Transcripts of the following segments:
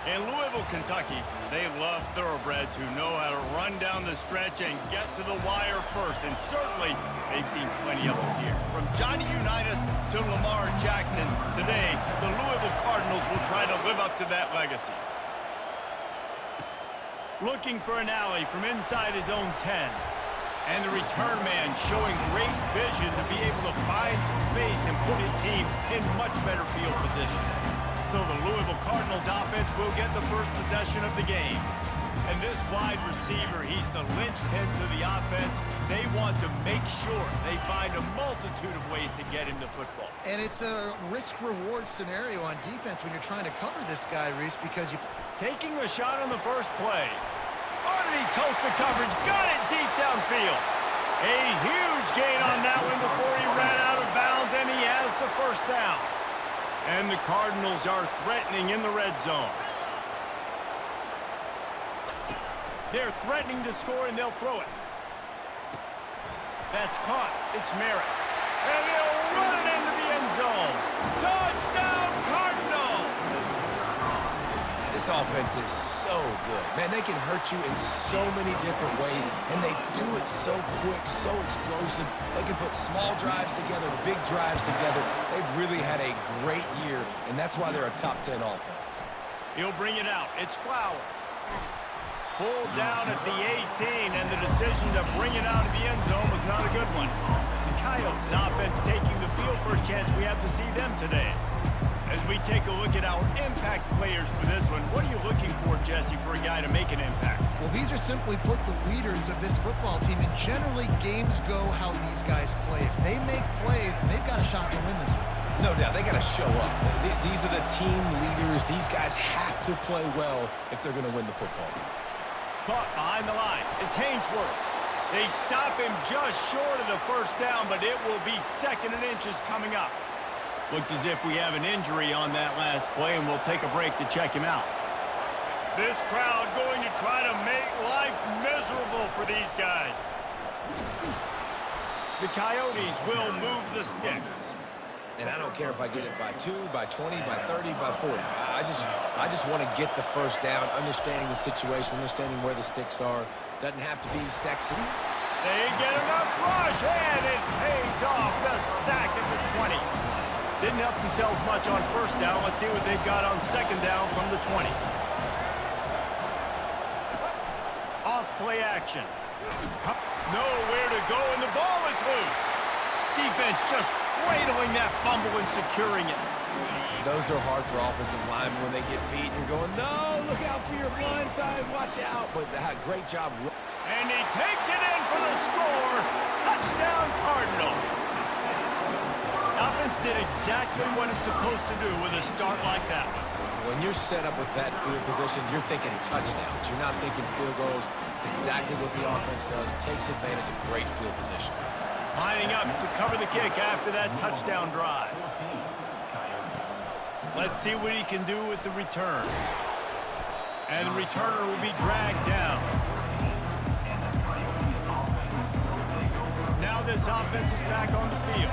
In Louisville, Kentucky, they love thoroughbreds who know how to run down the stretch and get to the wire first. And certainly, they've seen plenty of them here. From Johnny Unitas to Lamar Jackson, today, the Louisville Cardinals will try to live up to that legacy. Looking for an alley from inside his own 10. And the return man showing great vision to be able to find some space and put his team in much better field position. So the Louisville Cardinals offense will get the first possession of the game. And this wide receiver, he's the linchpin to the offense. They want to make sure they find a multitude of ways to get him the football. And it's a risk-reward scenario on defense when you're trying to cover this guy, Reese, because you... Taking a shot on the first play. Underneath toasted coverage, got it deep downfield. A huge gain on that one before he ran out of bounds, and he has the first down. And the Cardinals are threatening in the red zone. They're threatening to score, and they'll throw it. That's caught. It's Merritt. And they'll run it into the end zone. Touchdown, Cardinals! This offense is so good. Man, they can hurt you in so many different ways, and they do it so quick, so explosive. They can put small drives together, big drives together. They've really had a great year, and that's why they're a top 10 offense. He'll bring it out. It's Flowers. Pulled down at the 18, and the decision to bring it out of the end zone was not a good one. The Coyotes offense taking the field. First chance we have to see them today. As we take a look at our impact players for this one, what are you looking for, Jesse, for a guy to make an impact? Well, these are simply put the leaders of this football team, and generally games go how these guys play. If they make plays, then they've got a shot to win this one. No doubt, they got to show up. These are the team leaders. These guys have to play well if they're going to win the football game. Caught behind the line. It's Hainsworth. They stop him just short of the first down, but it will be second and inches coming up. Looks as if we have an injury on that last play, and we'll take a break to check him out. This crowd going to try to make life miserable for these guys. The Coyotes will move the sticks. And I don't care if I get it by 2, by 20, by 30, by 40. I just want to get the first down, understanding the situation, understanding where the sticks are. Doesn't have to be sexy. They get enough rush, and it pays off. The sack at the 20. Didn't help themselves much on first down. Let's see what they've got on second down from the 20. Off play action. Nowhere to go, and the ball is loose. Defense just cradling that fumble and securing it. Those are hard for offensive linemen when they get beat. You're going, no, look out for your blind side. Watch out. But great job. And he takes it in for the score. Touchdown, Cardinals. Offense did exactly what it's supposed to do with a start like that. When you're set up with that field position, you're thinking touchdowns. You're not thinking field goals. It's exactly what the offense does. Takes advantage of great field position. Lining up to cover the kick after that touchdown drive. Let's see what he can do with the return. And the returner will be dragged down. Now this offense is back on the field.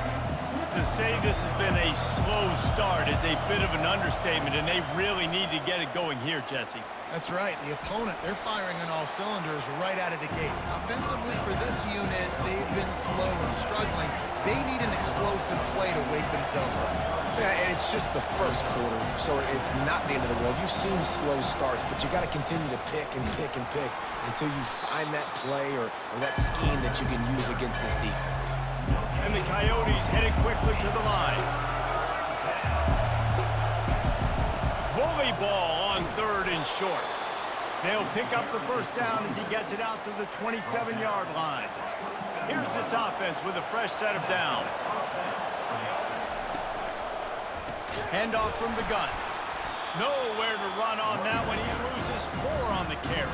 To say this has been a slow start is a bit of an understatement, and they really need to get it going here, Jesse. That's right. The opponent, they're firing on all cylinders right out of the gate. Offensively for this unit, they've been slow and struggling. They need an explosive play to wake themselves up. Yeah, and it's just the first quarter, so it's not the end of the world. You've seen slow starts, but you got to continue to pick and pick and pick until you find that play or that scheme that you can use against this defense. And the Coyotes headed quickly to the line. Bully ball on third and short. They'll pick up the first down as he gets it out to the 27-yard line. Here's this offense with a fresh set of downs. Handoff from the gun. Nowhere to run on that one. He loses 4 on the carry.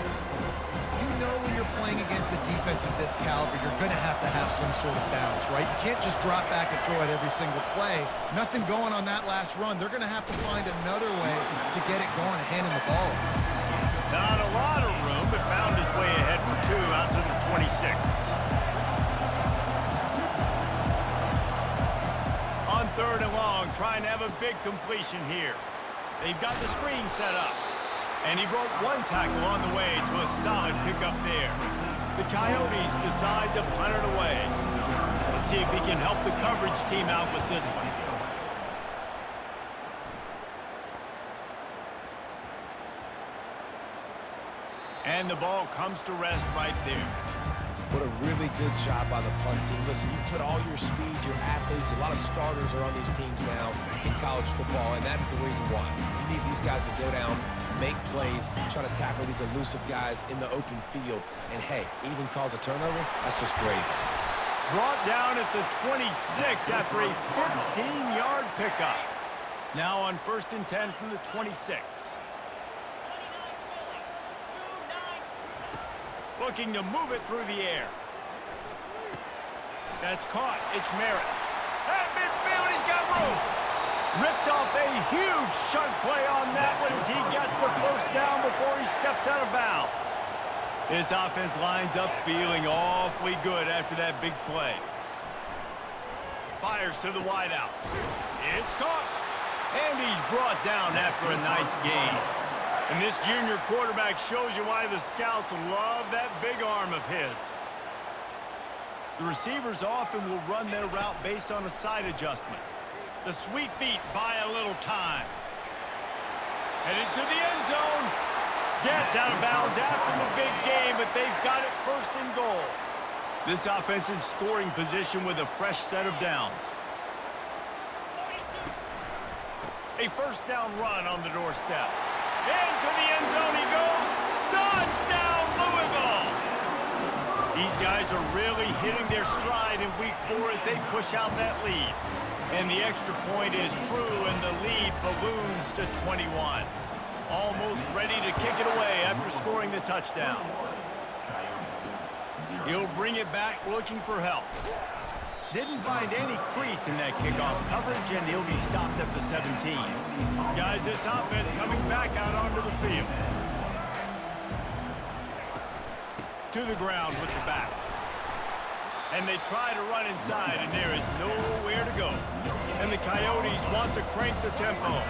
You know when you're playing against a defense of this caliber, you're going to have some sort of balance, right? You can't just drop back and throw it every single play. Nothing going on that last run. They're going to have to find another way to get it going and handing the ball. Not a lot of room, but found his way ahead for 2 out to the 26. On third and long, trying to have a big completion here. They've got the screen set up. And he broke one tackle on the way to a solid pickup there. The Coyotes decide to punt it away. Let's see if he can help the coverage team out with this one. And the ball comes to rest right there. What a really good job by the punt team. Listen, you put all your speed, your athletes, a lot of starters are on these teams now in college football, and that's the reason why. You need these guys to go down, make plays, try to tackle these elusive guys in the open field, and hey, even cause a turnover, that's just great. Brought down at the 26 after a 15-yard pickup. Now on 1st and 10 from the 26. Looking to move it through the air. That's caught. It's Merritt. At midfield, he's got room. Ripped off a huge chunk play on that one as he gets the first down before he steps out of bounds. This offense lines up feeling awfully good after that big play. Fires to the wideout. It's caught. And he's brought down after a nice gain. And this junior quarterback shows you why the scouts love that big arm of his. The receivers often will run their route based on a side adjustment. The sweet feet buy a little time. Headed to the end zone. Gets out of bounds after the big game, but they've got it 1st and goal. This offense in scoring position with a fresh set of downs. A 1st down run on the doorstep. Into the end zone he goes. Touchdown, Louisville! These guys are really hitting their stride in week 4 as they push out that lead. And the extra point is true, and the lead balloons to 21. Almost ready to kick it away after scoring the touchdown. He'll bring it back looking for help. Didn't find any crease in that kickoff coverage, and he'll be stopped at the 17. Guys, this offense coming back out onto the field. To the ground with the back. And they try to run inside, and there is nowhere to go. And the Coyotes want to crank the tempo.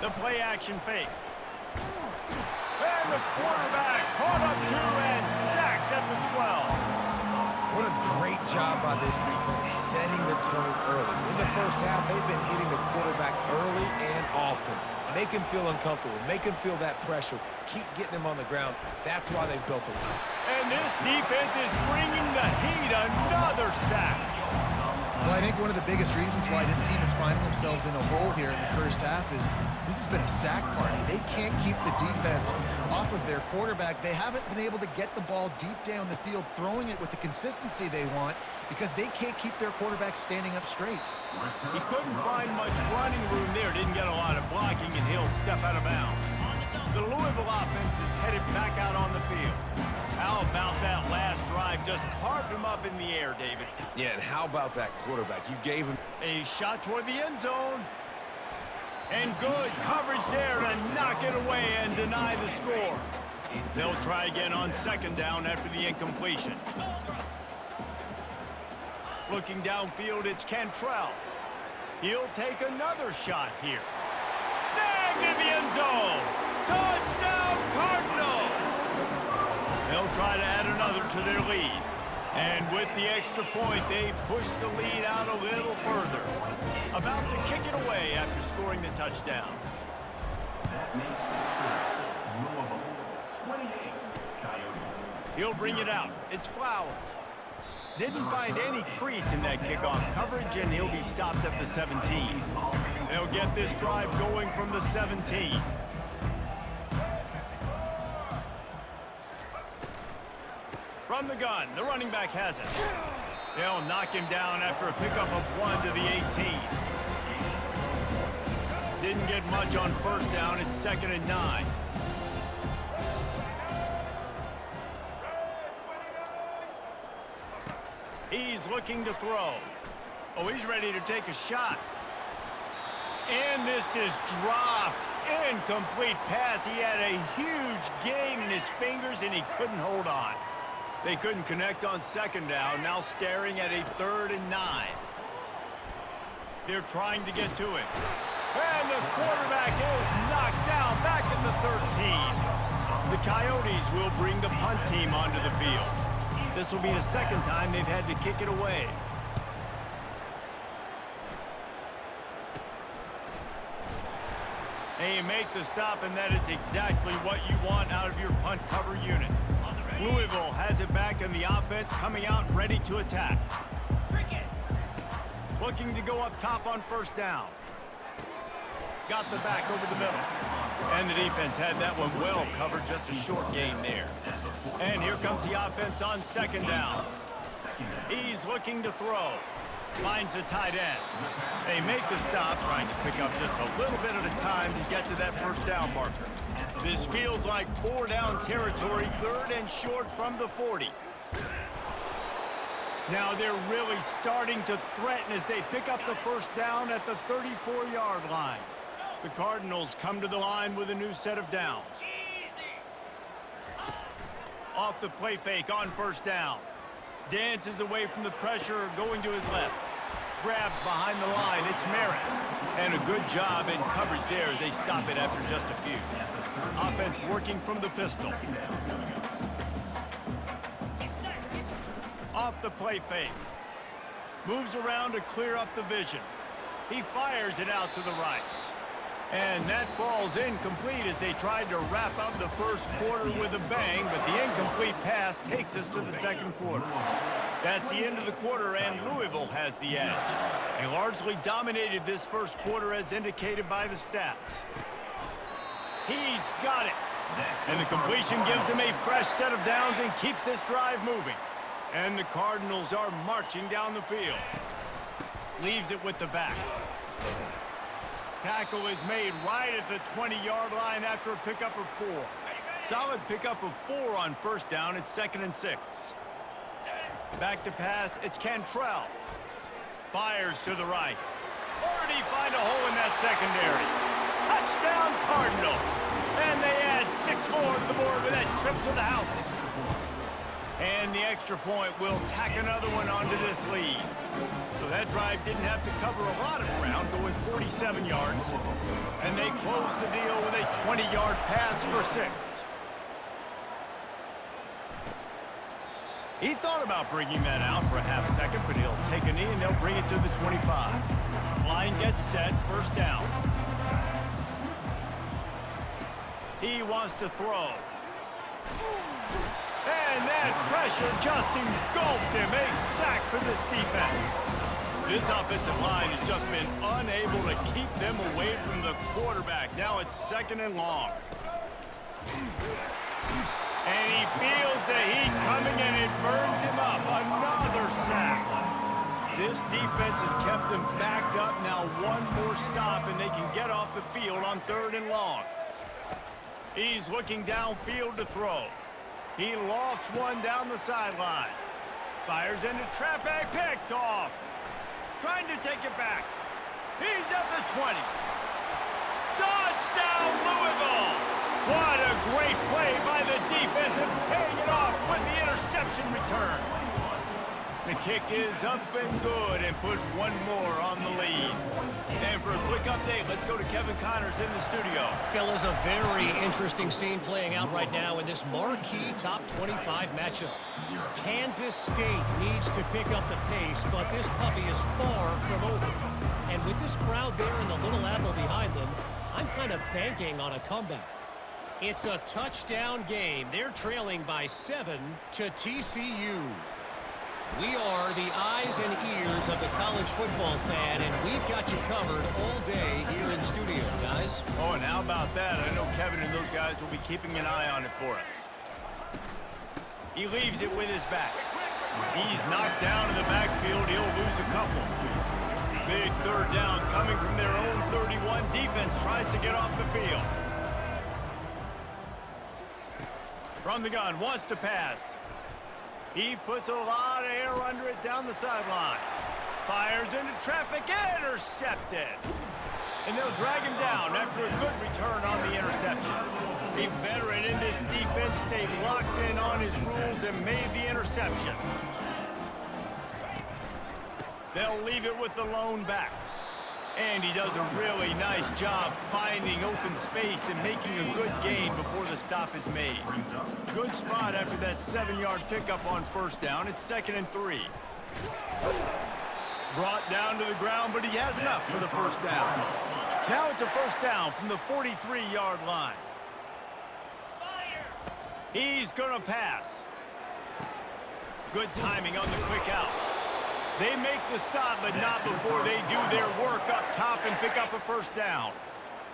The play action fake. And the quarterback caught up to and sacked at the 12. What a great job by this defense setting the tone early. In the first half, they've been hitting the quarterback early and often. Make him feel uncomfortable. Make him feel that pressure. Keep getting him on the ground. That's why they've built a lead. And this defense is bringing the heat. Another sack. Well, I think one of the biggest reasons why this team is finding themselves in a hole here in the first half is this has been a sack party. They can't keep the defense off of their quarterback. They haven't been able to get the ball deep down the field, throwing it with the consistency they want because they can't keep their quarterback standing up straight. He couldn't find much running room there. Didn't get a lot of blocking, and he'll step out of bounds. The Louisville offense is headed back out on the field. How about that last drive? Just carved him up in the air, David. Yeah, and how about that quarterback? You gave him a shot toward the end zone. And good coverage there to knock it away and deny the score. They'll try again on 2nd down after the incompletion. Looking downfield, it's Cantrell. He'll take another shot here. Snagged in the end zone. Touchdown, Cardinals! They'll try to add another to their lead. And with the extra point, they push the lead out a little further. About to kick it away after scoring the touchdown. That makes the score Louisville 28, Coyotes. He'll bring it out. It's Flowers. Didn't find any crease in that kickoff coverage, and he'll be stopped at the 17. They'll get this drive going from the 17. From the gun, the running back has it. They'll knock him down after a pickup of 1 to the 18. Didn't get much on 1st down. It's 2nd and 9. He's looking to throw. Oh, he's ready to take a shot. And this is dropped. Incomplete pass. He had a huge gain in his fingers, and he couldn't hold on. They couldn't connect on second down, now staring at a 3rd and 9. They're trying to get to it. And the quarterback is knocked down back in the 13. The Coyotes will bring the punt team onto the field. This will be the second time they've had to kick it away. They make the stop, and that is exactly what you want out of your punt cover unit. Louisville has it back in the offense, coming out ready to attack. Looking to go up top on first down. Got the back over the middle. And the defense had that one well covered, just a short gain there. And here comes the offense on second down. He's looking to throw. Finds the tight end. They make the stop, trying to pick up just a little bit at a time to get to that first down marker. This feels like 4-down territory, 3rd and short from the 40. Now they're really starting to threaten as they pick up the first down at the 34-yard line. The Cardinals come to the line with a new set of downs. Off the play fake on first down. Dances away from the pressure, going to his left. Grabbed behind the line, it's Merritt. And a good job in coverage there as they stop it after just a few. Offense working from the pistol. Off the play fake. Moves around to clear up the vision. He fires it out to the right. And that falls incomplete as they tried to wrap up the first quarter with a bang, but the incomplete pass takes us to the second quarter. That's the end of the quarter, and Louisville has the edge. They largely dominated this first quarter as indicated by the stats. He's got it. And the completion gives him a fresh set of downs and keeps this drive moving. And the Cardinals are marching down the field. Leaves it with the back. Tackle is made right at the 20-yard line after a pickup of 4. Solid pickup of 4 on first down. It's 2nd and 6. Back to pass. It's Cantrell. Fires to the right. Or did he find a hole in that secondary? Touchdown Cardinals. And they add 6 more to the board with that trip to the house. And the extra point will tack another one onto this lead. So that drive didn't have to cover a lot of ground, going 47 yards. And they closed the deal with a 20-yard pass for 6. He thought about bringing that out for a half second, but he'll take a knee and they'll bring it to the 25. Line gets set, first down. He wants to throw. And that pressure just engulfed him. A sack for this defense. This offensive line has just been unable to keep them away from the quarterback. Now it's 2nd and long. And he feels the heat coming and it burns him up. Another sack. This defense has kept them backed up. Now one more stop and they can get off the field on 3rd and long. He's looking downfield to throw. He lofts one down the sideline. Fires into traffic, picked off. Trying to take it back. He's at the 20. Touchdown, Louisville! What a great play by the defense and paying it off with the interception return. The kick is up and good and put one more on the lead. And for a quick update, let's go to Kevin Connors in the studio. Fellas, a very interesting scene playing out right now in this marquee top 25 matchup. Kansas State needs to pick up the pace, but this puppy is far from over. And with this crowd there and the Little Apple behind them, I'm kind of banking on a comeback. It's a touchdown game. They're trailing by 7 to TCU. We are the eyes and ears of the college football fan, and we've got you covered all day here in studio, guys. Oh, and how about that? I know Kevin and those guys will be keeping an eye on it for us. He leaves it with his back. He's knocked down in the backfield. He'll lose a couple. Big 3rd down coming from their own 31. Defense tries to get off the field. From the gun, wants to pass. He puts a lot of air under it down the sideline. Fires into traffic, intercepted. And they'll drag him down after a good return on the interception. A veteran in this defense stayed locked in on his rules and made the interception. They'll leave it with the lone back. And he does a really nice job finding open space and making a good gain before the stop is made. Good spot after that 7-yard pickup on first down. It's 2nd and 3. Brought down to the ground, but he has enough for the first down. Now it's a first down from the 43-yard line. He's going to pass. Good timing on the quick out. They make the stop, but not before they do their work up top and pick up a first down.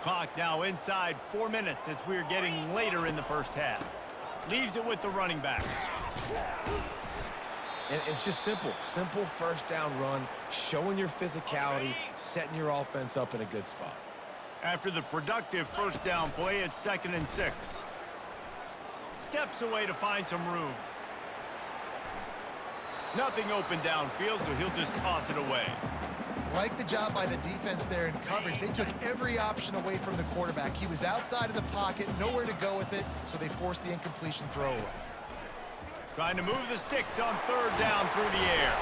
Clock now inside 4 minutes as we're getting later in the first half. Leaves it with the running back. And it's just simple first down run, showing your physicality, setting your offense up in a good spot. After the productive first down play, it's 2nd and 6. Steps away to find some room. Nothing open downfield, so he'll just toss it away. Like the job by the defense there in coverage. They took every option away from the quarterback. He was outside of the pocket, nowhere to go with it, so they forced the incompletion throwaway. Trying to move the sticks on 3rd down through the air.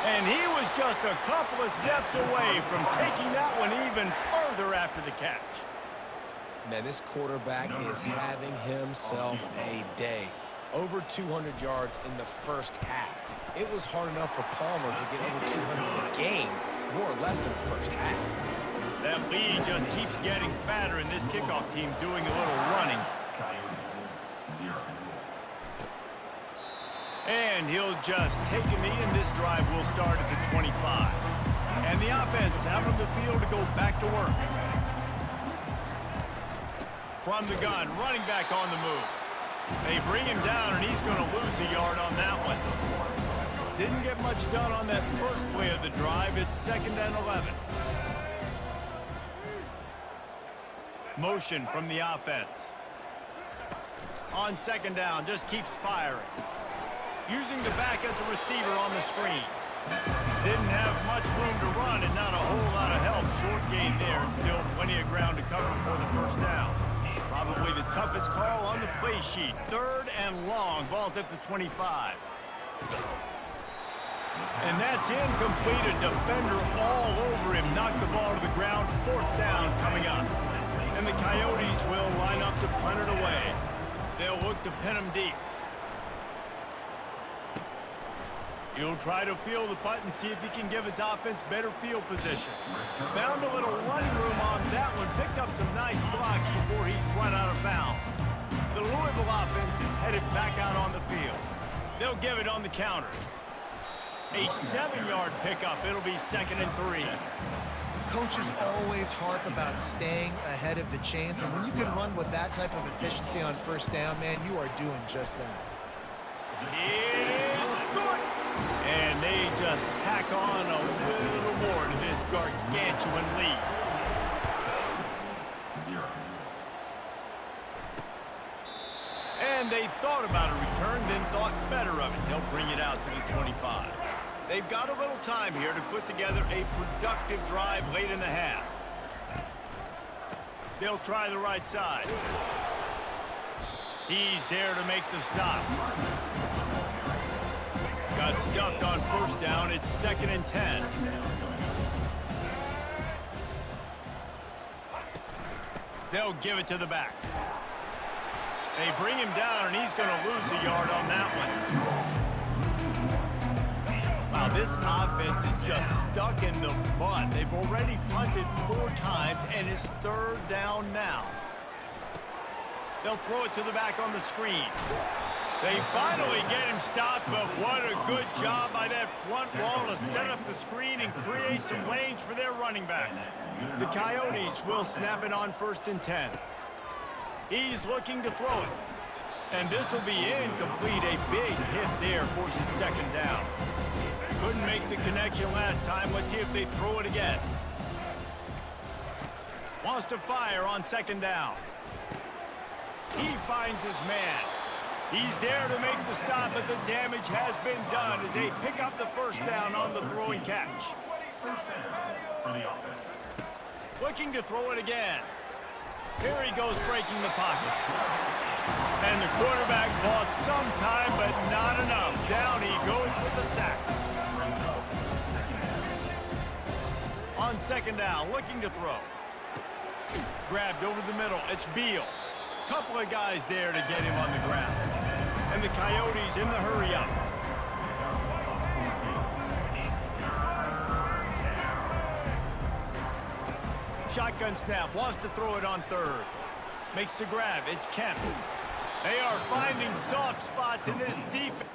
And he was just a couple of steps away from taking that one even further after the catch. Man, this quarterback is having himself a day. Over 200 yards in the first half. It was hard enough for Palmer to get over 200 in a game, more or less in the first half. That lead just keeps getting fatter, and this kickoff team doing a little running. And he'll just take a knee, and this drive will start at the 25. And the offense out on the field to go back to work. From the gun, running back on the move. They bring him down, and he's going to lose a yard on that one. Didn't get much done on that first play of the drive. It's 2nd and 11. Motion from the offense. On 2nd down, just keeps firing. Using the back as a receiver on the screen. Didn't have much room to run and not a whole lot of help. Short gain there, and still plenty of ground to cover for the first down. Probably the toughest call on the play sheet. 3rd and long. Ball's at the 25. And that's incomplete. A defender all over him. Knocked the ball to the ground. 4th down coming up. And the Coyotes will line up to punt it away. They'll look to pin him deep. He'll try to field the punt and see if he can give his offense better field position. Found a little running room on that one. Picked up some nice blocks before he's run out of bounds. The Louisville offense is headed back out on the field. They'll give it on the counter. A 7-yard pickup. It'll be 2nd and 3. Coaches always harp about staying ahead of the chains, and when you can run with that type of efficiency on first down, man, you are doing just that. It is good. And they just tack on a little more to this gargantuan lead. And they thought about a return, then thought better of it. They'll bring it out to the 25. They've got a little time here to put together a productive drive late in the half. They'll try the right side. He's there to make the stop. Got stuffed on first down. It's 2nd and 10. They'll give it to the back. They bring him down, and he's going to lose a yard on that one. Wow, this offense is just stuck in the mud. They've already punted 4 times, and it's 3rd down now. They'll throw it to the back on the screen. They finally get him stopped, but what a good job by that front wall to set up the screen and create some lanes for their running back. The Coyotes will snap it on 1st and 10. He's looking to throw it. And this will be incomplete. A big hit there forces 2nd down. Couldn't make the connection last time. Let's see if they throw it again. Wants to fire on 2nd down. He finds his man. He's there to make the stop, but the damage has been done as they pick up the first down on the throwing catch. Looking to throw it again. Here he goes breaking the pocket. And the quarterback bought some time, but not enough. Down he goes with the sack. On second down, looking to throw. Grabbed over the middle. It's Beal. Couple of guys there to get him on the ground. And the Coyotes in the hurry-up. Shotgun snap, wants to throw it on third. Makes the grab, it's Kemp. They are finding soft spots in this defense.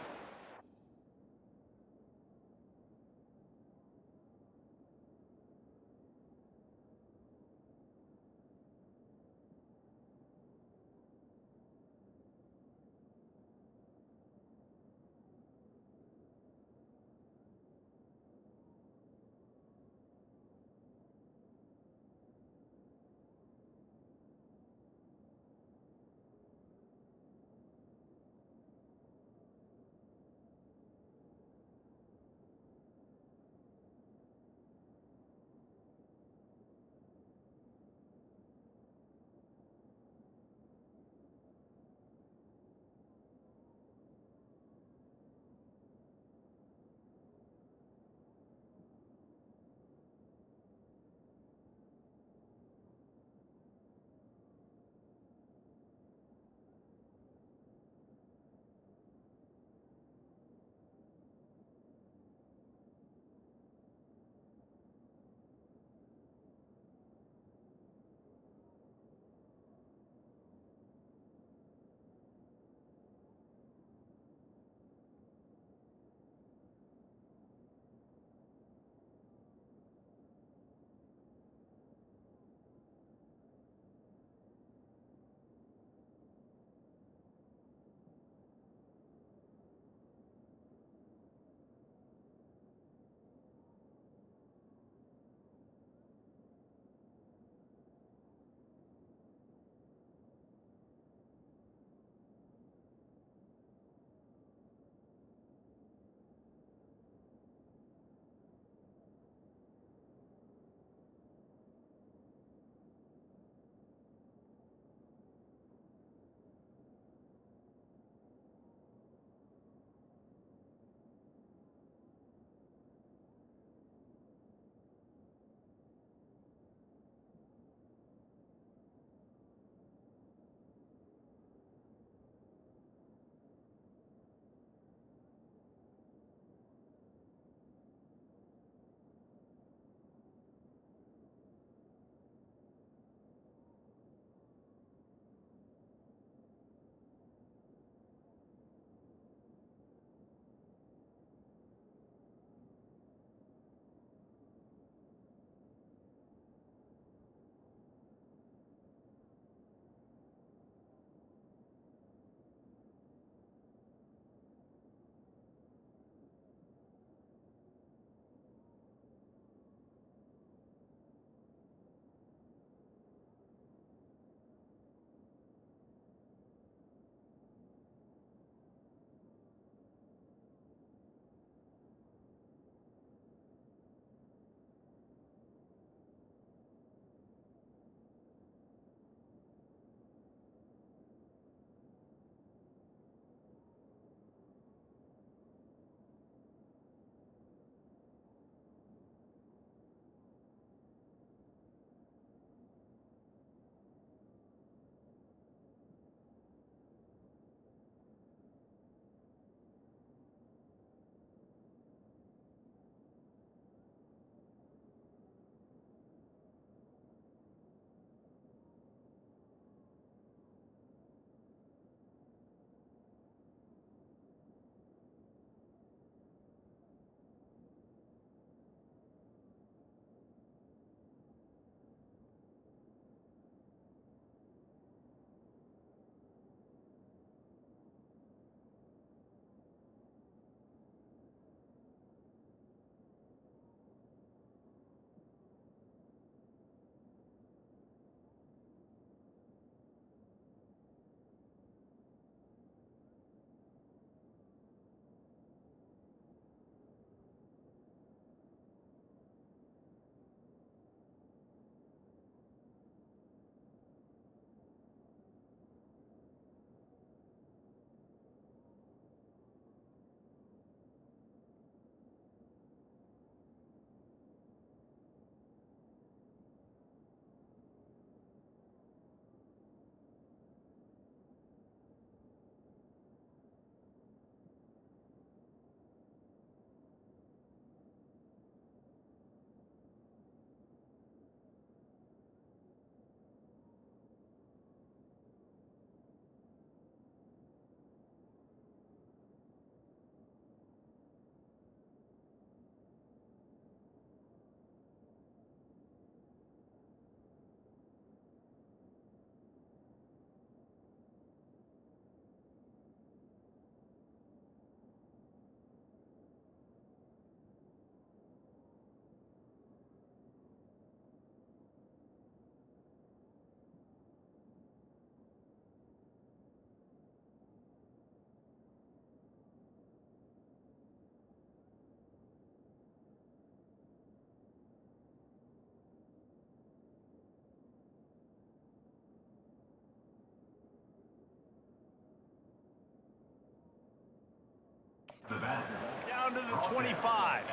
Down to the 25.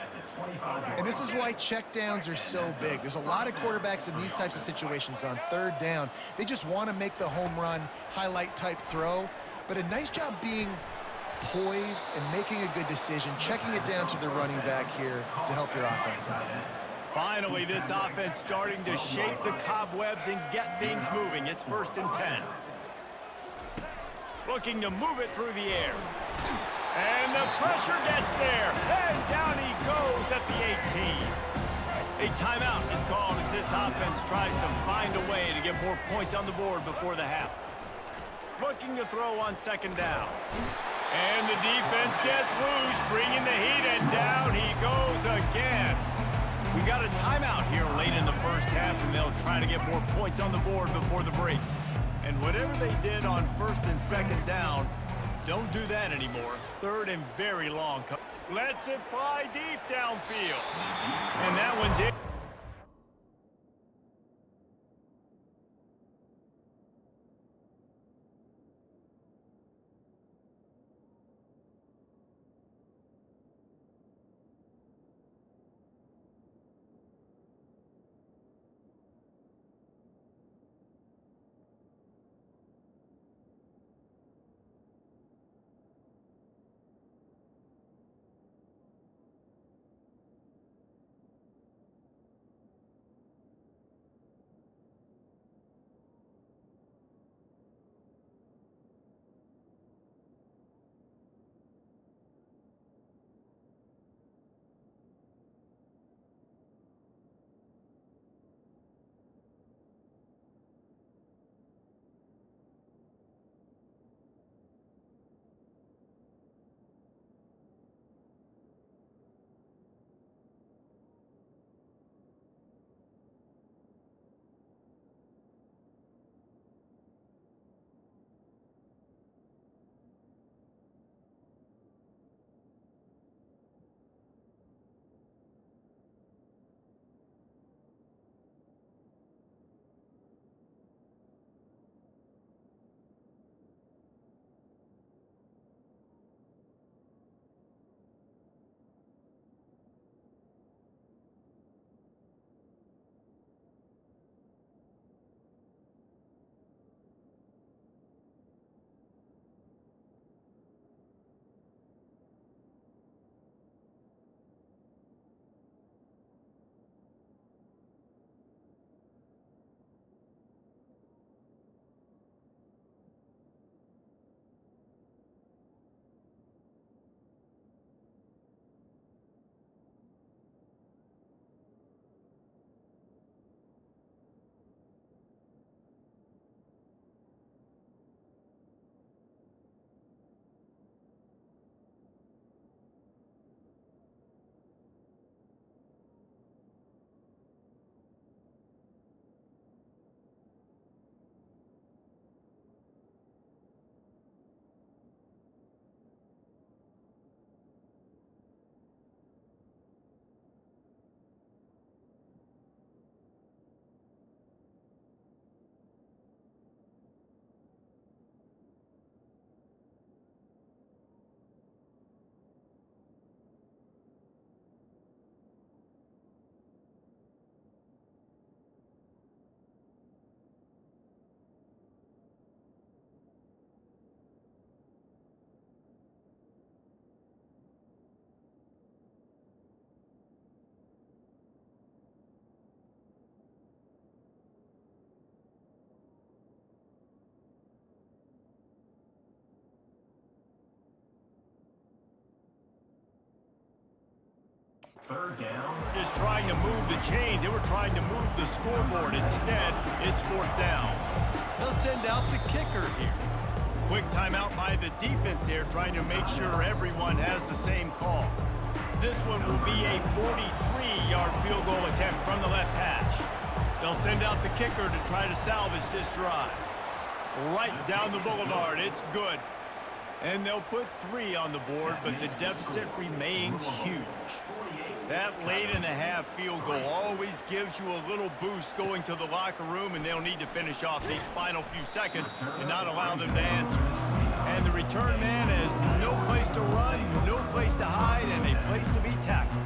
And this is why checkdowns are so big. There's a lot of quarterbacks in these types of situations on third down. They just want to make the home run, highlight type throw. But a nice job being poised and making a good decision, checking it down to the running back here to help your offense out. Finally, this offense starting to shake the cobwebs and get things moving. It's 1st and 10. Looking to move it through the air. And the pressure gets there. And down he goes at the 18. A timeout is called as this offense tries to find a way to get more points on the board before the half. Looking to throw on 2nd down. And the defense gets loose, bringing the heat, and down he goes again. We got a timeout here late in the first half, and they'll try to get more points on the board before the break. And whatever they did on 1st and 2nd down, don't do that anymore. 3rd and very long. Lets it fly deep downfield. And that one's it. Third down. Just trying to move the chains. They were trying to move the scoreboard. Instead, it's 4th down. They'll send out the kicker here. Quick timeout by the defense there, trying to make sure everyone has the same call. This one will be a 43-yard field goal attempt from the left hash. They'll send out the kicker to try to salvage this drive. Right down the boulevard. It's good. And they'll put 3 on the board, but the deficit remains huge. That late-in-the-half field goal always gives you a little boost going to the locker room, and they'll need to finish off these final few seconds and not allow them to answer. And the return man has no place to run, no place to hide, and a place to be tackled.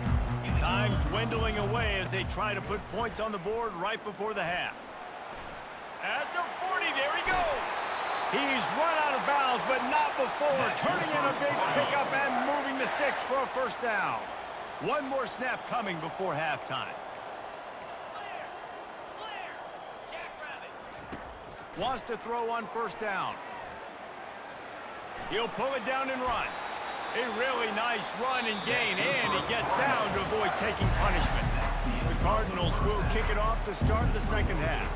Time dwindling away as they try to put points on the board right before the half. At the 40, there he goes. He's run out of bounds, but not before. Turning in a big pickup and moving the sticks for a first down. One more snap coming before halftime. Wants to throw on first down. He'll pull it down and run. A really nice run and gain, and he gets down to avoid taking punishment. The Cardinals will kick it off to start the second half.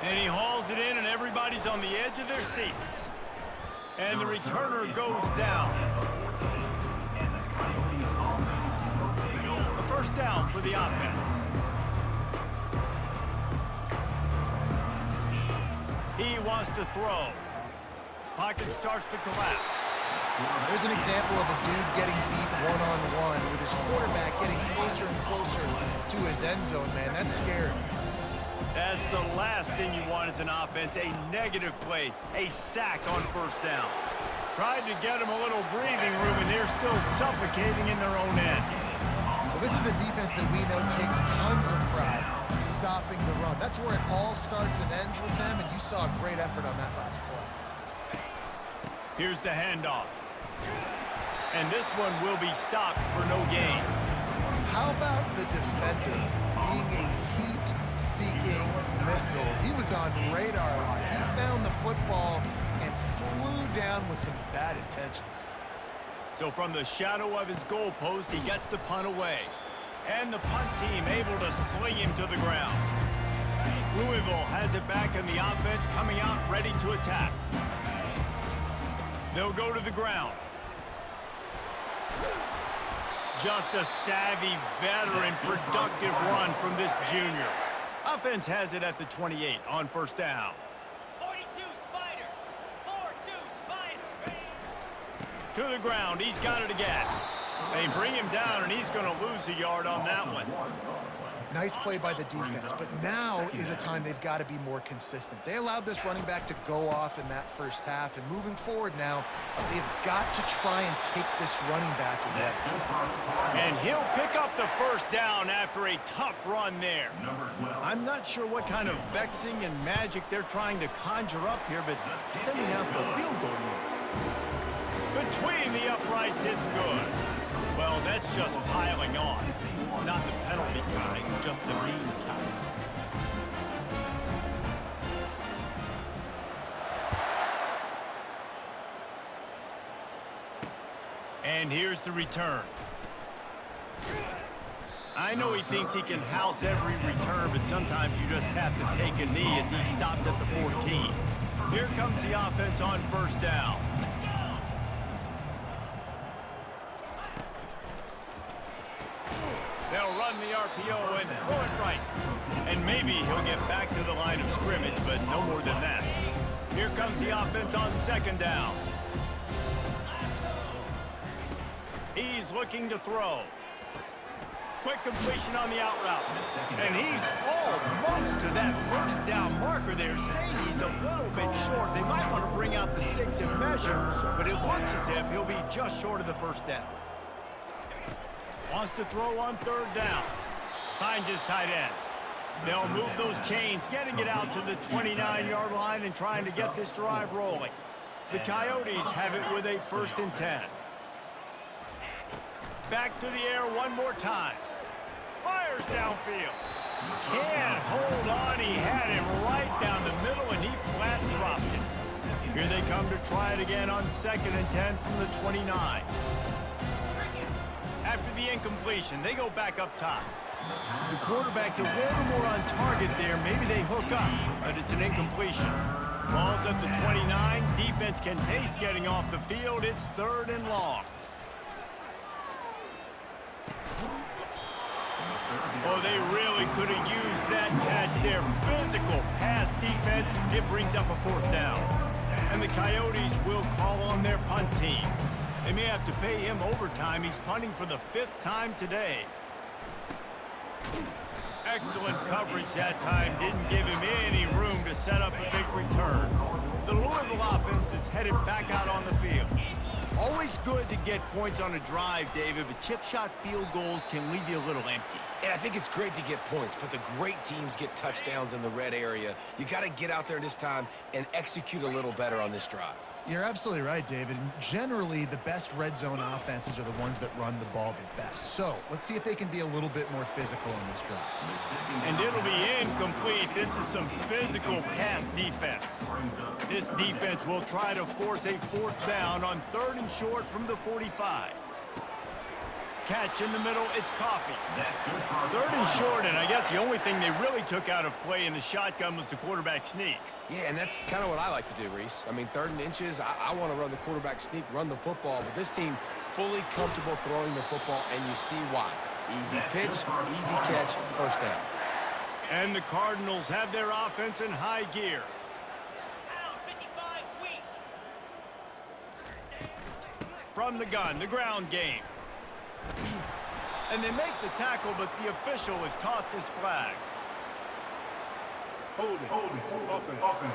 And he hauls it in, and everybody's on the edge of their seats. And the returner goes down. A first down for the offense. He wants to throw. Pocket starts to collapse. There's an example of a dude getting beat one-on-one with his quarterback getting closer and closer to his end zone, man. That's scary. That's the last thing you want as an offense, a negative play, a sack on first down. Tried to get him a little breathing room, and they're still suffocating in their own end. Well, this is a defense that we know takes tons of pride stopping the run. That's where it all starts and ends with them, and you saw a great effort on that last play. Here's the handoff. And this one will be stopped for no gain. How about the defender being a heat-seeking missile? He was on radar lock. He found the football and flew down with some bad intentions. So from the shadow of his goalpost, he gets the punt away. And the punt team able to sling him to the ground. Louisville has it back in the offense, coming out ready to attack. They'll go to the ground. Just a savvy, veteran, productive run from this junior. Offense has it at the 28 on first down. 42 Spider. 4-2 Spider. To the ground, he's got it again. They bring him down, and he's going to lose a yard on that one. Nice play by the defense, but now is a time they've got to be more consistent. They allowed this running back to go off in that first half, and moving forward now, they've got to try and take this running back away. And he'll pick up the first down after a tough run there. I'm not sure what kind of vexing and magic they're trying to conjure up here, but sending out the field goal unit. Between the uprights, it's good. Well, that's just piling on. Not the penalty kind, just the mean kind. And here's the return. I know he thinks he can house every return, but sometimes you just have to take a knee as he stopped at the 14. Here comes the offense on first down. They'll run the RPO and throw it right. And maybe he'll get back to the line of scrimmage, but no more than that. Here comes the offense on second down. He's looking to throw. Quick completion on the out route. And he's almost to that first down marker there, saying he's a little bit short. They might want to bring out the sticks and measure, but it looks as if he'll be just short of the first down. Wants to throw on third down. Finds his tight end. They'll move those chains, getting it out to the 29-yard line and trying to get this drive rolling. The Coyotes have it with a 1st and 10. Back to the air one more time. Fires downfield. Can't hold on. He had it right down the middle, and he flat dropped it. Here they come to try it again on 2nd and 10 from the 29. After the incompletion, they go back up top. The quarterback's a little more on target there. Maybe they hook up, but it's an incompletion. Ball's at the 29. Defense can taste getting off the field. It's 3rd and long. Oh, they really could have used that catch there. Physical pass defense. It brings up a 4th down. And the Coyotes will call on their punt team. They may have to pay him overtime. He's punting for the 5th time today. Excellent coverage that time. Didn't give him any room to set up a big return. The Louisville offense is headed back out on the field. Always good to get points on a drive, David, but chip shot field goals can leave you a little empty. And I think it's great to get points, but the great teams get touchdowns in the red area. You got to get out there this time and execute a little better on this drive. You're absolutely right, David. And generally, the best red zone offenses are the ones that run the ball the best. So let's see if they can be a little bit more physical in this drive. And it'll be incomplete. This is some physical pass defense. This defense will try to force a 4th down on 3rd and short from the 45. Catch in the middle, it's Coffee. 3rd and short, and I guess the only thing they really took out of play in the shotgun was the quarterback sneak. Yeah, and that's kind of what I like to do, Reese. I mean, 3rd and inches, I want to run the quarterback sneak, run the football, but this team fully comfortable throwing the football, and you see why. Easy pitch, easy catch, 1st down. And the Cardinals have their offense in high gear. Pound 55 weak. From the gun, the ground game. And they make the tackle, but the official has tossed his flag. Hold it. Offense.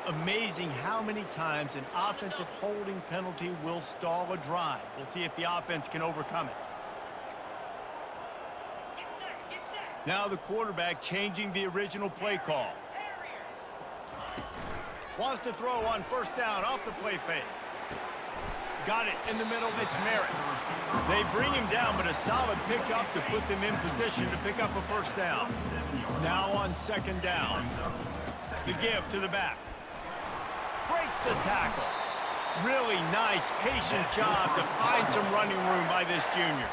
Amazing how many times an offensive holding penalty will stall a drive. We'll see if the offense can overcome it. Get set. Now the quarterback changing the original play call. Terrier. Wants to throw on 1st down off the play fake. Got it in the middle, it's Merritt. They bring him down, but a solid pickup to put them in position to pick up a 1st down. Now on 2nd down. The give to the back. Breaks the tackle. Really nice, patient job to find some running room by this junior.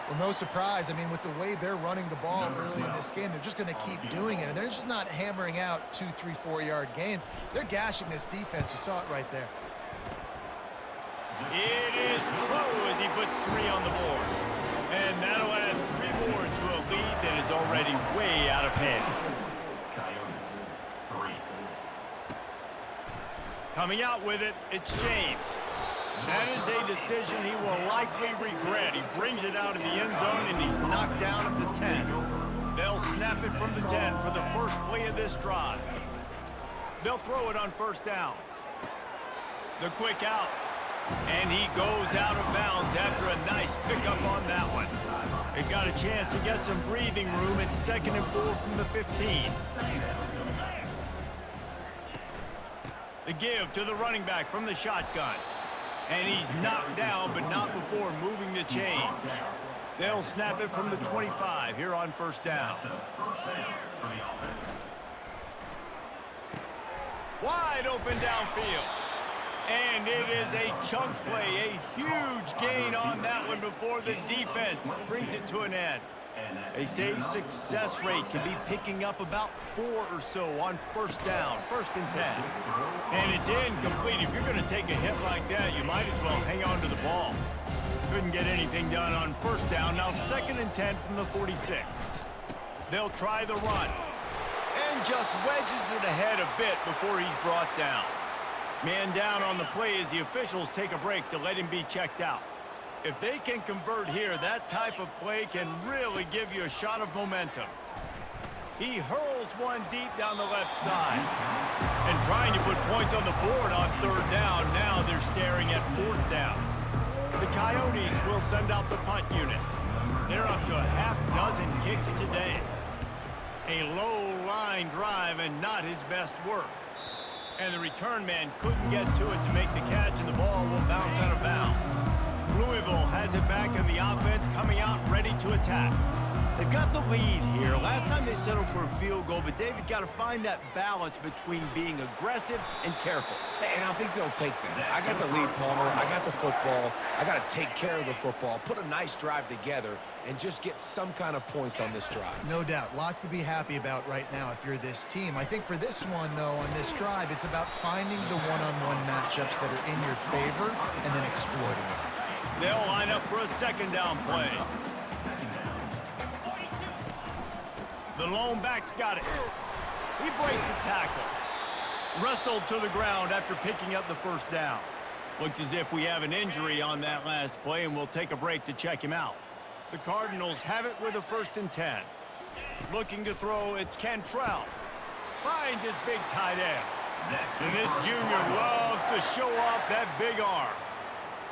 Well, no surprise. I mean, with the way they're running the ball early in this game, they're just going to keep doing it. And they're just not hammering out 2, 3, 4-yard gains. They're gashing this defense. You saw it right there. It is true as he puts 3 on the board. And that'll add 3 more to a lead that is already way out of hand. Coming out with it, it's James. That is a decision he will likely regret. He brings it out of the end zone, and he's knocked down at the 10. They'll snap it from the 10 for the first play of this drive. They'll throw it on 1st down. The quick out. And he goes out of bounds after a nice pickup on that one. It got a chance to get some breathing room. It's 2nd and 4 from the 15. The give to the running back from the shotgun. And he's knocked down, but not before moving the chains. They'll snap it from the 25 here on 1st down. Wide open downfield. And it is a chunk play, a huge gain on that one before the defense brings it to an end. They say success rate can be picking up about 4 or so on 1st down, 1st and 10. And it's incomplete. If you're going to take a hit like that, you might as well hang on to the ball. Couldn't get anything done on 1st down. Now 2nd and 10 from the 46. They'll try the run. And just wedges it ahead a bit before he's brought down. Man down on the play as the officials take a break to let him be checked out. If they can convert here, that type of play can really give you a shot of momentum. He hurls one deep down the left side. And trying to put points on the board on 3rd down. Now they're staring at 4th down. The Coyotes will send out the punt unit. They're up to a half-dozen kicks today. A low-line drive and not his best work. And the return man couldn't get to it to make the catch, and the ball will bounce out of bounds. Louisville has it back, and the offense coming out ready to attack. They've got the lead here. Last time they settled for a field goal, but David got to find that balance between being aggressive and careful. And I think they'll take that. I got the lead, Palmer. I got the football. I got to take care of the football, put a nice drive together, and just get some kind of points on this drive. No doubt. Lots to be happy about right now if you're this team. I think for this one, though, on this drive, it's about finding the one-on-one matchups that are in your favor and then exploiting them. They'll line up for a 2nd down play. The lone back's got it. He breaks a tackle. Wrestled to the ground after picking up the 1st down. Looks as if we have an injury on that last play, and we'll take a break to check him out. The Cardinals have it with a 1st and 10. Looking to throw, it's Cantrell. Finds his big tight end. And this junior loves to show off that big arm.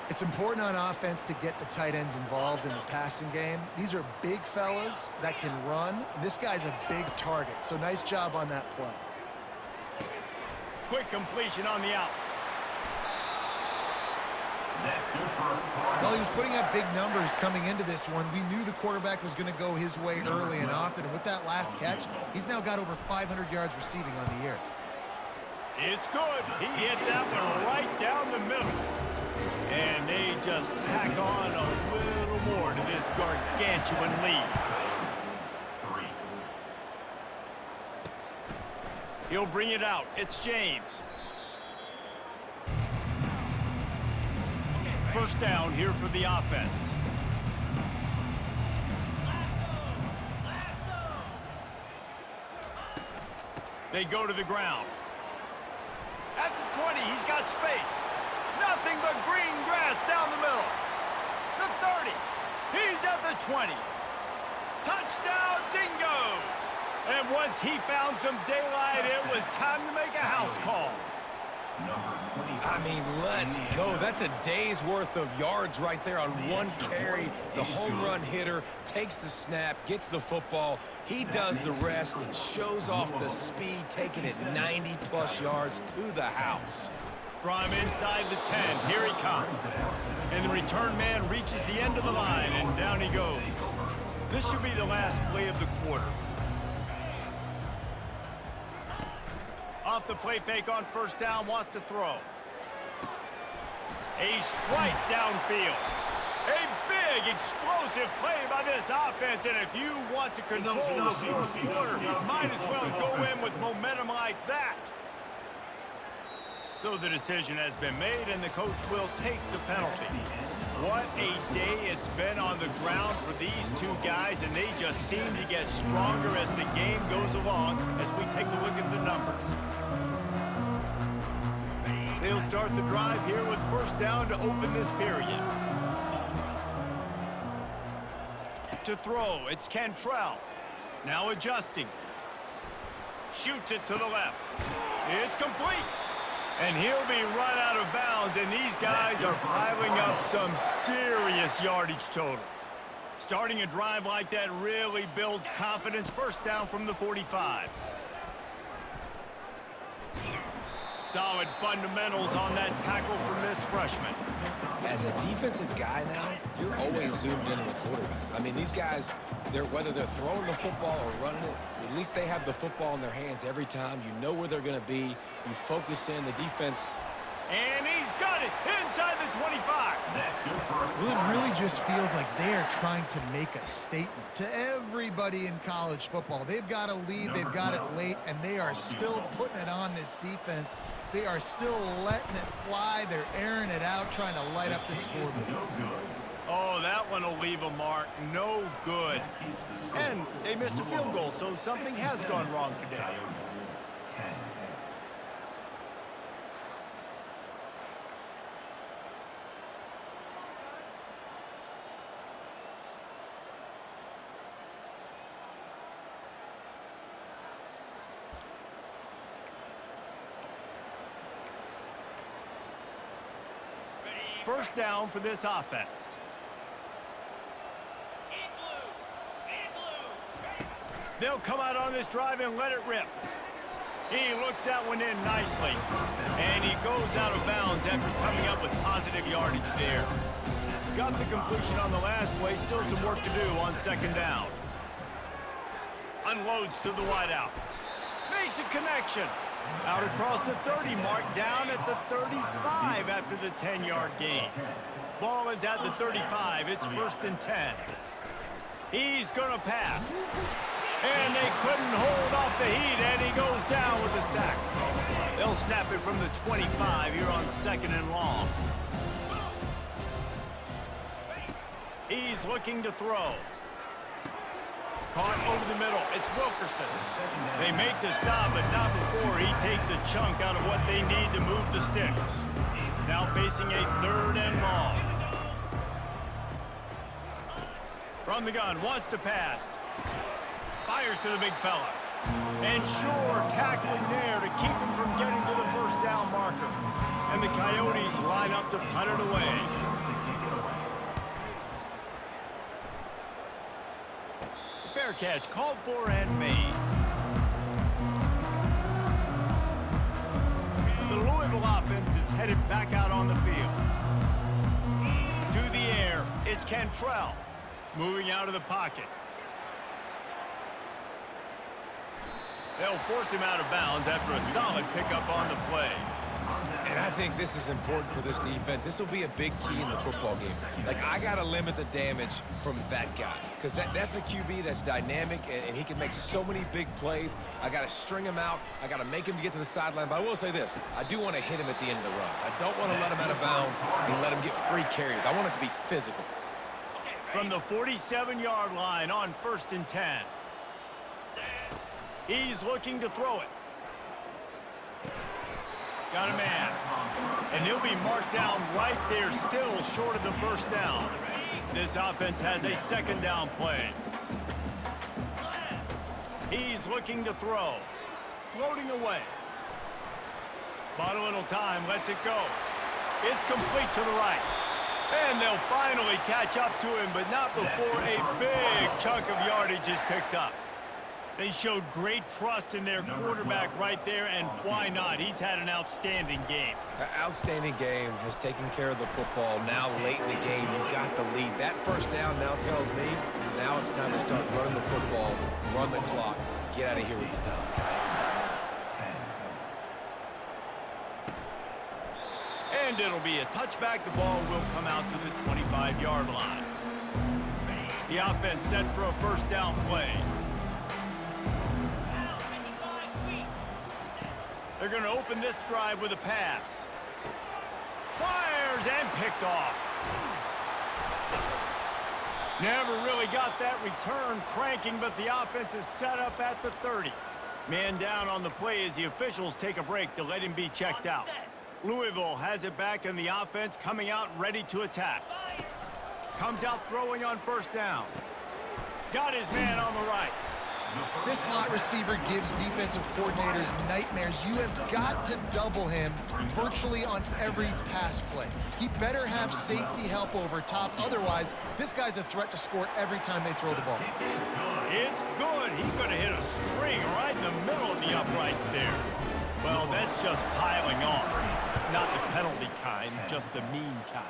It's important on offense to get the tight ends involved in the passing game. These are big fellas that can run. This guy's a big target, so nice job on that play. Quick completion on the out. That's good for a Well, he was putting up big numbers coming into this one. We knew the quarterback was going to go his way early and often. And with that last catch, he's now got over 500 yards receiving on the year. It's good. He hit that one right down the middle. And they just tack on a little more to this gargantuan lead. 3. He'll bring it out. It's James. 1st down here for the offense. They go to the ground. At the 20, he's got space. Nothing but green grass down the middle. The 30. He's at the 20. Touchdown, Dingoes! And once he found some daylight, it was time to make a house call. I mean, let's go. That's a day's worth of yards right there on one carry. The home run hitter takes the snap, gets the football. He does the rest, shows off the speed, taking it 90-plus yards to the house. From inside the 10, here he comes. And the return man reaches the end of the line, and down he goes. This should be the last play of the quarter. Off the play fake on 1st down, wants to throw. A strike downfield. A big, explosive play by this offense, and if you want to control the 4th quarter, might as well go in with momentum like that. So the decision has been made, and the coach will take the penalty. What a day it's been on the ground for these two guys, and they just seem to get stronger as the game goes along as we take a look at the numbers. They'll start the drive here with 1st down to open this period. To throw, it's Cantrell. Now adjusting. Shoots it to the left. It's complete. And he'll be run out of bounds, and these guys are piling up some serious yardage totals. Starting a drive like that really builds confidence. 1st down from the 45. Solid fundamentals on that tackle from this freshman. As a defensive guy now, you're always zoomed in on the quarterback. I mean, these guys, whether they're throwing the football or running it, at least they have the football in their hands every time. You know where they're going to be. You focus in the defense. And he's got it inside the 25. That's good for a Well, it really just feels like they are trying to make a statement to everybody in college football. They've got a lead, they've got it late, and they are still putting it on this defense. They are still letting it fly. They're airing it out, trying to light up the scoreboard. Oh, that one will leave a mark. No good. And they missed a field goal, so something has gone wrong today. 10. First down for this offense. They'll come out on this drive and let it rip. He looks that one in nicely. And he goes out of bounds after coming up with positive yardage there. Got the completion on the last play. Still some work to do on 2nd down. Unloads to the wideout. Makes a connection. Out across the 30 mark, down at the 35 after the 10-yard gain. Ball is at the 35. It's 1st and 10. He's going to pass. And they couldn't hold off the heat, and he goes down with a sack. They'll snap it from the 25 here on 2nd and long. He's looking to throw. Caught over the middle. It's Wilkerson. They make the stop, but not before he takes a chunk out of what they need to move the sticks. Now facing a 3rd and long. From the gun, wants to pass. Fires to the big fella. And sure, tackling there to keep him from getting to the first down marker. And the Coyotes line up to punt it away. Fair catch, called for and made. The Louisville offense is headed back out on the field. To the air, it's Cantrell. Moving out of the pocket. They'll force him out of bounds after a solid pickup on the play. And I think this is important for this defense. This will be a big key in the football game. Like, I got to limit the damage from that guy because that's a QB that's dynamic, and he can make so many big plays. I got to string him out. I got to make him get to the sideline. But I will say this. I do want to hit him at the end of the runs. I don't want to let him out of bounds and let him get free carries. I want it to be physical. From the 47-yard line on 1st and 10. He's looking to throw it. Got a man. And he'll be marked down right there, still short of the first down. This offense has a second down play. He's looking to throw. Floating away. Bought a little time, lets it go. It's complete to the right. And they'll finally catch up to him, but not before a big chunk of yardage is picked up. They showed great trust in their quarterback right there, and why not? He's had an outstanding game. An outstanding game, has taken care of the football. Now late in the game, you got the lead. That first down now tells me now it's time to start running the football, run the clock, get out of here with the dub. And it'll be a touchback. The ball will come out to the 25-yard line. The offense set for a first down play. They're going to open this drive with a pass. Fires and picked off. Never really got that return cranking, but the offense is set up at the 30. Man down on the play as the officials take a break to let him be checked out. Louisville has it back, and the offense coming out ready to attack. Comes out throwing on first down. Got his man on the right. This slot receiver gives defensive coordinators nightmares. You have got to double him virtually on every pass play. He better have safety help over top. Otherwise, this guy's a threat to score every time they throw the ball. It's good. He could have hit a string right in the middle of the uprights there. Well, that's just piling on. Not the penalty kind, just the mean kind.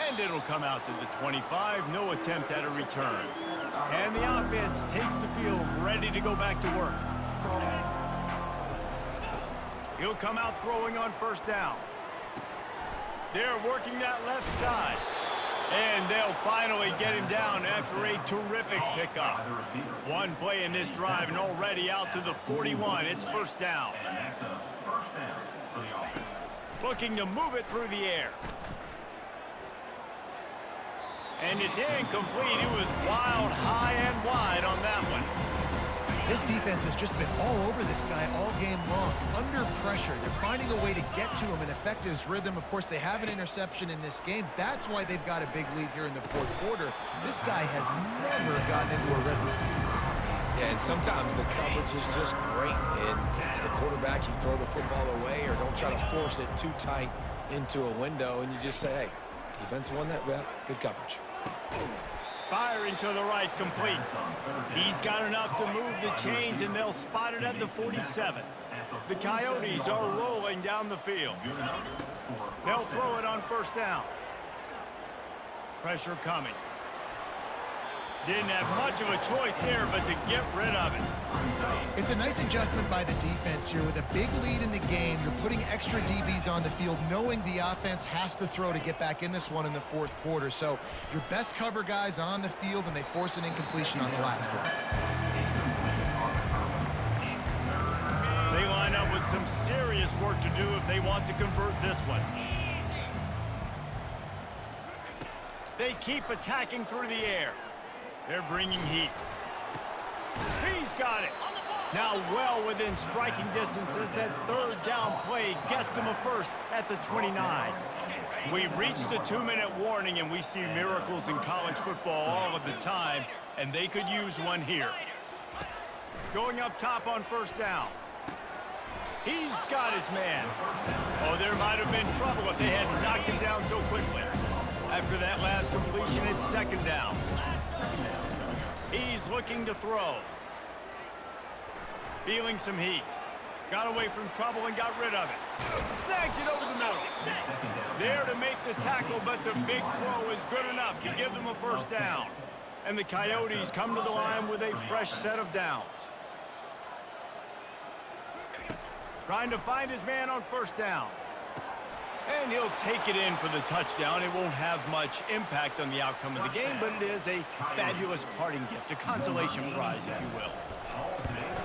And it'll come out to the 25. No attempt at a return. And the offense takes the field, ready to go back to work. He'll come out throwing on first down. They're working that left side. And they'll finally get him down after a terrific pickup. One play in this drive and already out to the 41. It's first down. Looking to move it through the air. And it's incomplete. It was wild, high, and wide on that one. This defense has just been all over this guy all game long. Under pressure, they're finding a way to get to him and affect his rhythm. Of course, they have an interception in this game. That's why they've got a big lead here in the fourth quarter. This guy has never gotten into a rhythm. Yeah, and sometimes the coverage is just great. And as a quarterback, you throw the football away or don't try to force it too tight into a window, and you just say, hey, defense won that rep, good coverage. Firing to the right, complete. He's got enough to move the chains, and they'll spot it at the 47. The Coyotes are rolling down the field. They'll throw it on first down. Pressure coming. Didn't have much of a choice there, but to get rid of it. It's a nice adjustment by the defense here. With a big lead in the game, you're putting extra DBs on the field, knowing the offense has to throw to get back in this one in the fourth quarter. So your best cover guys on the field, and they force an incompletion on the last one. They line up with some serious work to do if they want to convert this one. They keep attacking through the air. They're bringing heat. He's got it. Now well within striking distance as that third down play gets them a first at the 29. We've reached the 2-minute warning, and we see miracles in college football all of the time, and they could use one here. Going up top on first down. He's got his man. Oh, there might have been trouble if they had knocked him down so quickly. After that last completion, it's second down. He's looking to throw. Feeling some heat. Got away from trouble and got rid of it. Snags it over the middle. There to make the tackle, but the big throw is good enough to give them a first down. And the Coyotes come to the line with a fresh set of downs. Trying to find his man on first down. And he'll take it in for the touchdown. It won't have much impact on the outcome of the game, but it is a fabulous parting gift, a consolation prize, if you will.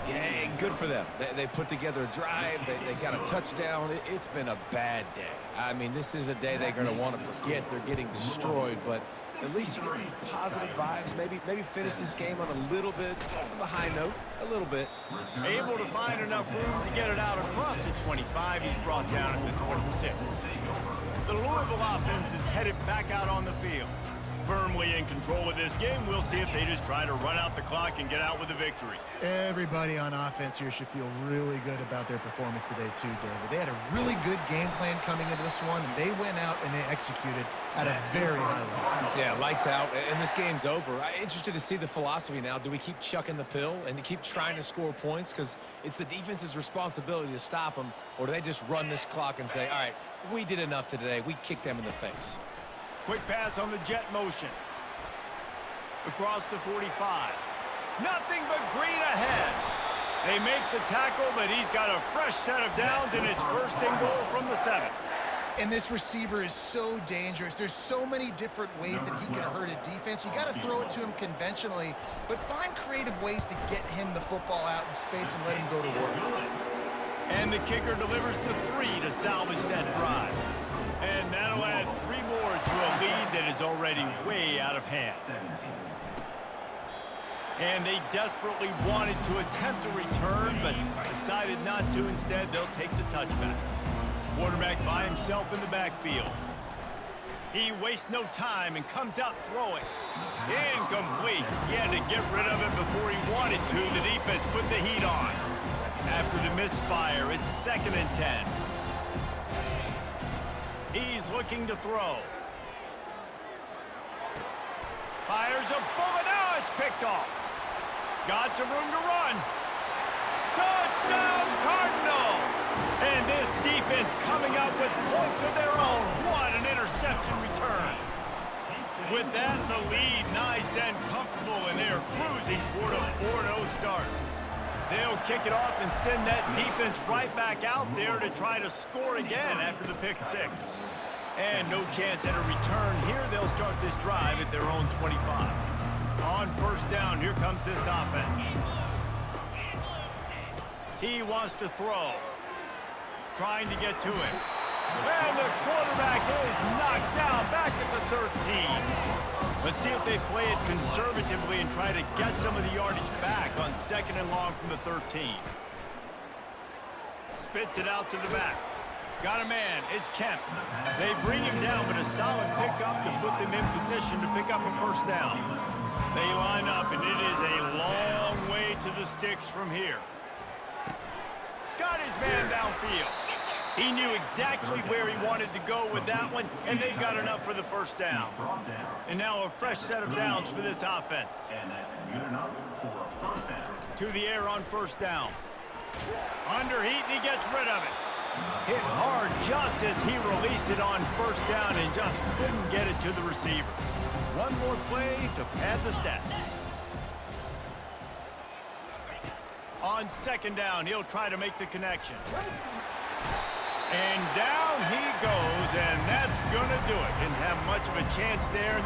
Yeah, good for them. They put together a drive. They got a touchdown. It's been a bad day. I mean, this is a day they're going to want to forget. They're getting destroyed, but at least you get some positive vibes. Maybe finish this game on a little bit of a high note, a little bit. Able to find enough room to get it out across the 25. He's brought down at the 26. The Louisville offense is headed back out on the field. Firmly in control of this game. We'll see if they just try to run out the clock and get out with a victory. Everybody on offense here should feel really good about their performance today too, David. They had a really good game plan coming into this one, and they went out and they executed at a very high level. Yeah, lights out, and this game's over. I'm interested to see the philosophy now. Do we keep chucking the pill and keep trying to score points? Because it's the defense's responsibility to stop them, or do they just run this clock and say, all right, we did enough today. We kicked them in the face. Quick pass on the jet motion. Across the 45. Nothing but green ahead. They make the tackle, but he's got a fresh set of downs, and it's first and goal from the 7. And this receiver is so dangerous. There's so many different ways that he can hurt a defense. You got to throw it to him conventionally, but find creative ways to get him the football out in space and let him go to work. And the kicker delivers the 3 to salvage that drive. And that'll add 3 more to a lead that is already way out of hand. And they desperately wanted to attempt a return, but decided not to. Instead, they'll take the touchback. Quarterback by himself in the backfield. He wastes no time and comes out throwing. Incomplete. He had to get rid of it before he wanted to. The defense put the heat on. After the misfire, it's 2nd and 10. He's looking to throw. Fires a bullet. Now it's picked off. Got some room to run. Touchdown, Cardinals! And this defense coming up with points of their own. What an interception return. With that, the lead nice and comfortable, and they're cruising toward a 4-0 start. They'll kick it off and send that defense right back out there to try to score again after the pick 6. And no chance at a return here. They'll start this drive at their own 25. On first down, here comes this offense. He wants to throw. Trying to get to him. And the quarterback is knocked down back at the 13. Let's see if they play it conservatively and try to get some of the yardage back on 2nd and long from the 13. Spits it out to the back. Got a man. It's Kemp. They bring him down, but a solid pickup to put them in position to pick up a first down. They line up, and it is a long way to the sticks from here. Got his man downfield. He knew exactly where he wanted to go with that one, and they've got enough for the first down. And now a fresh set of downs for this offense. And that's good enough for a first down. To the air on first down. Under heat, and he gets rid of it. Hit hard just as he released it on first down and just couldn't get it to the receiver. One more play to pad the stats. On 2nd down, he'll try to make the connection. And down he goes, and that's going to do it. Didn't have much of a chance there.